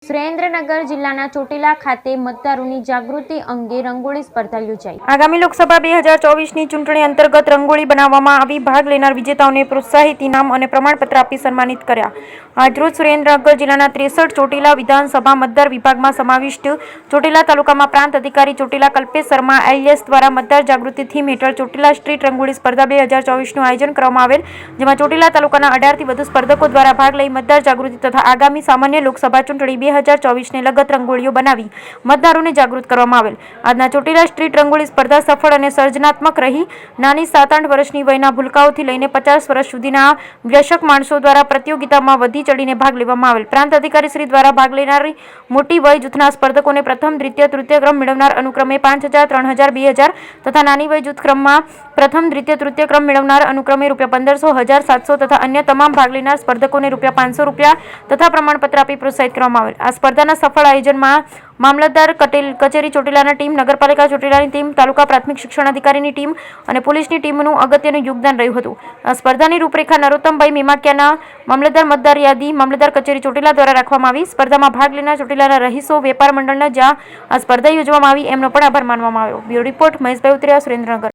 સુરેન્દ્રનગર જિલ્લાના ચોટીલા ખાતે મતદારોની જાગૃતિ અંગે રંગોળી સ્પર્ધા યોજાઈ। આગામી લોકસભા 2024ની ચૂંટણી અંતર્ગત રંગોળી બનાવવામાં આવી ભાગ લેનાર વિજેતાઓને પ્રોત્સાહિત ઇનામ અને પ્રમાણપત્ર આપી સન્માનિત કર્યા। આજરોજ સુરેન્દ્રનગર જિલ્લાના 63 ચોટીલા વિધાનસભા મતદાર વિભાગમાં સમાવિષ્ટ ચોટીલા તાલુકામાં પ્રાંત અધિકારી ચોટીલા કલ્પેશ શર્મા IAS દ્વારા મતદાર જાગૃતિ થીમ હેઠળ ચોટીલા સ્ટ્રીટ રંગોળી સ્પર્ધા 2024નું આયોજન કરવામાં આવેલ, જેમાં ચોટીલા તાલુકાના 18થી વધુ સ્પર્ધકો દ્વારા ભાગ લઈ મતદાર જાગૃતિ તથા આગામી સામાન્ય લોકસભા ચૂંટણી 2024ને લગત રંગોળીઓ બનાવી મતદારોને જાગૃત કરવામાં આવેલ। આજના ચોટીલા સ્ટ્રીટ રંગોળી સ્પર્ધા સફળ અને સર્જનાત્મક રહી। નાની 7-8 વર્ષની વયના ભૂલકાઓથી લઈને 50 વર્ષ સુધીના વયસ્ક માણસો દ્વારા પ્રતિયોગિતામાં વધી ચડીને ભાગ લેવામાં આવેલ। પ્રાંત અધિકારી શ્રી દ્વારા ભાગ લેનારી મોટી વય જૂથના સ્પર્ધકોને પ્રથમ, દ્વિતીય, તૃતીય ક્રમ મેળવનાર અનુક્રમે 5000, 3000, 2000 તથા નાની વય જૂથ ક્રમમાં પ્રથમ, દ્વિતીય, તૃતીય ક્રમ મેળવનાર અનુક્રમે ₹1500, 1000, 700 તથા અન્ય તમામ ભાગ લેનાર સ્પર્ધકોને ₹500 તથા પ્રમાણપત્ર આપી પ્રોત્સાહિત કરવામાં આવેલ। આ સ્પર્ધાના સફળ આયોજનમાં મામલતદાર કચેરી ચોટીલાની ટીમ, નગરપાલિકા ચોટીલાની ટીમ, તાલુકા પ્રાથમિક શિક્ષણ અધિકારીની ટીમ અને પોલીસની ટીમનું અગત્યનું યોગદાન રહ્યું હતું। આ સ્પર્ધાની રૂપરેખા નરોત્તમભાઈ મેમાકિયાના મામલતદાર મતદાર યાદી મામલતદાર કચેરી ચોટીલા દ્વારા રાખવામાં આવી। સ્પર્ધામાં ભાગ લેનાર ચોટીલાના રહીશો, વેપાર મંડળના જ્યાં આ સ્પર્ધા યોજવામાં આવી એમનો પણ આભાર માનવામાં આવ્યો। બ્યુરો રિપોર્ટ મહેશભાઈ ઉતરિયા, સુરેન્દ્રનગર।